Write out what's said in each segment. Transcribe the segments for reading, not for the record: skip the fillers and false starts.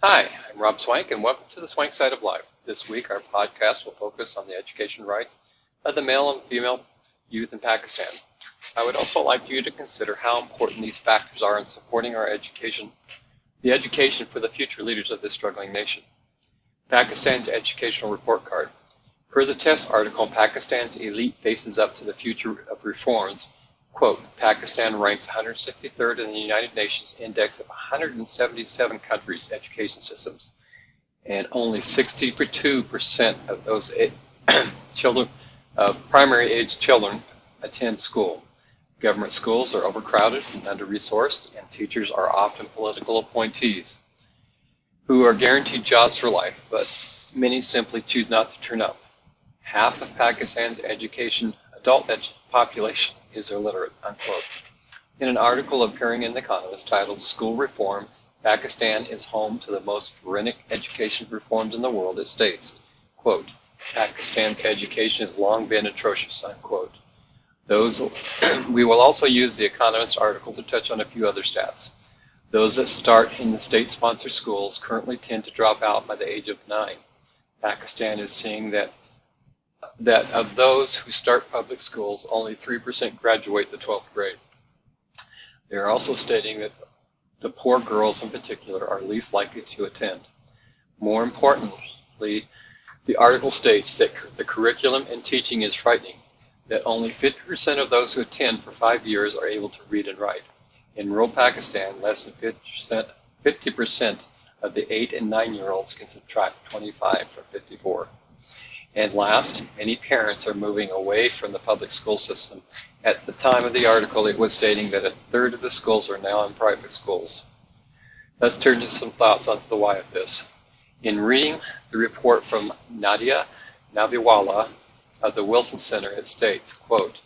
Hi, I'm Rob Swank, and welcome to the Swank Side of Life. This week, our podcast will focus on the education rights of the male and female youth in Pakistan. I would also like you to consider how important these factors are in supporting our education, the education for the future leaders of this struggling nation. Pakistan's Educational Report Card. Per the test article, Pakistan's elite faces up to the future of reforms. Quote, Pakistan ranks 163rd in the United Nations Index of 177 countries' education systems, and only 62% of those children, primary age children attend school. Government schools are overcrowded and under-resourced, and teachers are often political appointees who are guaranteed jobs for life, but many simply choose not to turn up. Half of Pakistan's adult population is illiterate, unquote. In an article appearing in The Economist titled School Reform, Pakistan is home to the most forensic education reforms in the world, it states, quote, Pakistan's education has long been atrocious, unquote. We will also use The Economist article to touch on a few other stats. Those that start in the state-sponsored schools currently tend to drop out by the age of 9. Pakistan is seeing that of those who start public schools, only 3% graduate the 12th grade. They are also stating that the poor girls in particular are least likely to attend. More importantly, the article states that the curriculum and teaching is frightening, that only 50% of those who attend for 5 years are able to read and write. In rural Pakistan, less than 50% of the 8 and 9-year-olds can subtract 25 from 54. And last, many parents are moving away from the public school system. At the time of the article, it was stating that a third of the schools are now in private schools. Let's turn to some thoughts onto the why of this. In reading the report from Nadia Nabiwala of the Wilson Center, it states, quote,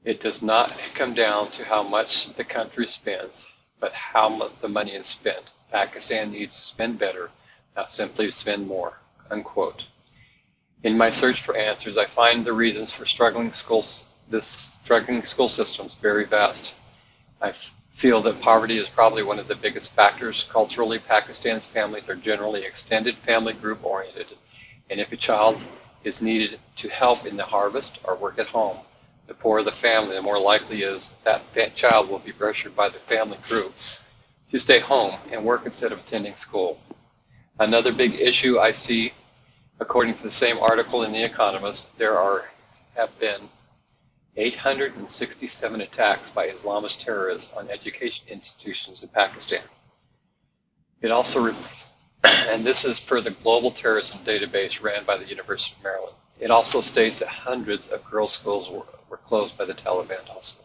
it does not come down to how much the country spends, but how the money is spent. Pakistan needs to spend better, not simply to spend more, unquote. In my search for answers, I find the reasons for this struggling school systems very vast. I feel that poverty is probably one of the biggest factors. Culturally, Pakistan's families are generally extended family group oriented, and if a child is needed to help in the harvest or work at home, the poorer the family, the more likely is that child will be pressured by the family group to stay home and work instead of attending school. Another big issue I see, according to the same article in The Economist, there have been 867 attacks by Islamist terrorists on education institutions in Pakistan. It also, and this is per the Global Terrorism Database ran by the University of Maryland. It also states that hundreds of girls' schools were closed by the Taliban also.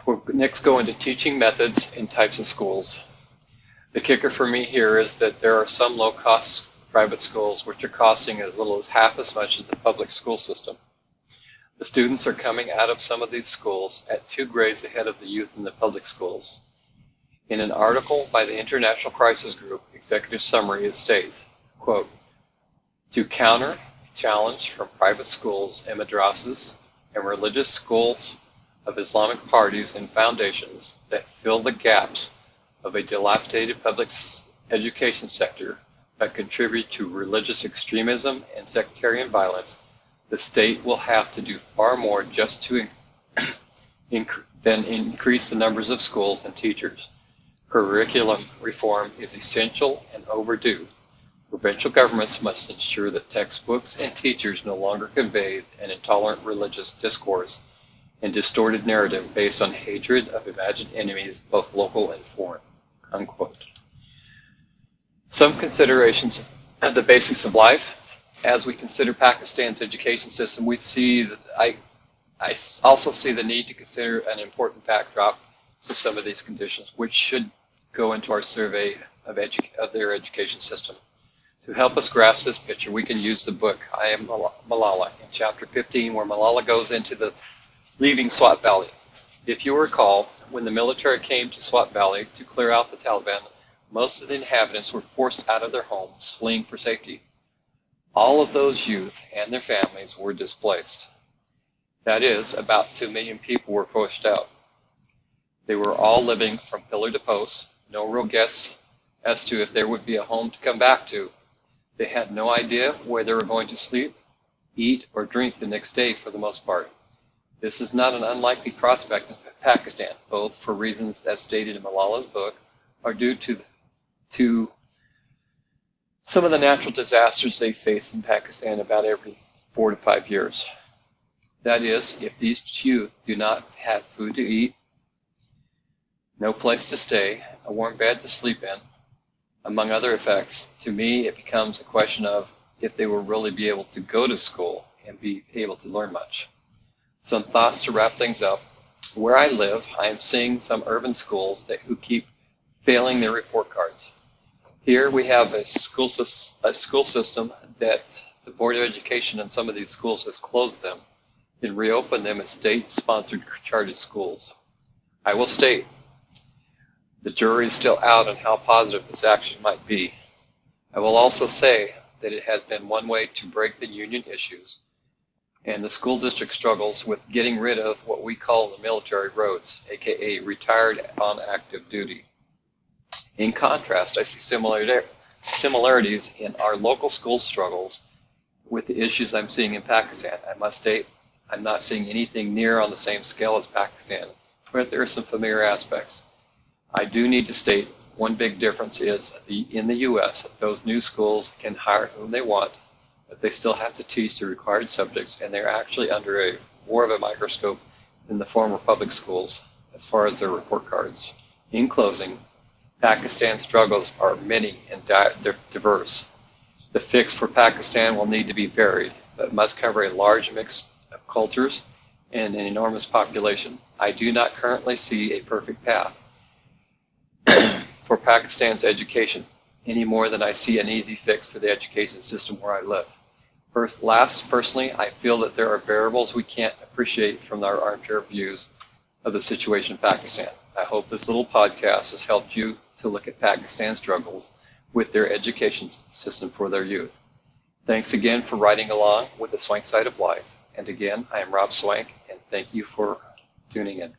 We'll next go into teaching methods and types of schools. The kicker for me here is that there are some low-cost private schools which are costing as little as half as much as the public school system. The students are coming out of some of these schools at 2 grades ahead of the youth in the public schools. In an article by the International Crisis Group Executive Summary, it states, quote, to counter challenge from private schools and madrasas and religious schools of Islamic parties and foundations that fill the gaps of a dilapidated public education sector that contribute to religious extremism and sectarian violence, the state will have to do far more just to than increase the numbers of schools and teachers. Curriculum reform is essential and overdue. Provincial governments must ensure that textbooks and teachers no longer convey an intolerant religious discourse and distorted narrative based on hatred of imagined enemies, both local and foreign, unquote. Some considerations of the basics of life. As we consider Pakistan's education system, we see that I also see the need to consider an important backdrop for some of these conditions, which should go into our survey of their education system. To help us grasp this picture, we can use the book, I Am Malala, in chapter 15, where Malala goes into the leaving Swat Valley. If you recall, when the military came to Swat Valley to clear out the Taliban, most of the inhabitants were forced out of their homes, fleeing for safety. All of those youth and their families were displaced. That is, about 2 million people were pushed out. They were all living from pillar to post, no real guess as to if there would be a home to come back to. They had no idea where they were going to sleep, eat, or drink the next day for the most part. This is not an unlikely prospect in Pakistan, both for reasons as stated in Malala's book, or due to some of the natural disasters they face in Pakistan about every 4 to 5 years. That is, if these youth do not have food to eat, no place to stay, a warm bed to sleep in, among other effects, to me it becomes a question of if they will really be able to go to school and be able to learn much. Some thoughts to wrap things up. Where I live, I am seeing some urban schools who keep failing their report cards. Here we have a school system that the Board of Education in some of these schools has closed them and reopened them as state-sponsored chartered schools. I will state, the jury is still out on how positive this action might be. I will also say that it has been one way to break the union issues, and the school district struggles with getting rid of what we call the military roads, aka retired on active duty. In contrast, I see similarities in our local school struggles with the issues I'm seeing in Pakistan. I must state, I'm not seeing anything near on the same scale as Pakistan, but there are some familiar aspects. I do need to state one big difference is in the U.S., those new schools can hire whom they want, but they still have to teach the required subjects, and they're actually under more of a microscope than the former public schools as far as their report cards. In closing, Pakistan's struggles are many and diverse. The fix for Pakistan will need to be varied, but must cover a large mix of cultures and an enormous population. I do not currently see a perfect path for Pakistan's education, any more than I see an easy fix for the education system where I live. Personally, I feel that there are variables we can't appreciate from our armchair views of the situation in Pakistan. I hope this little podcast has helped you to look at Pakistan's struggles with their education system for their youth. Thanks again for riding along with the Swank Side of Life. And again, I am Rob Swank, and thank you for tuning in.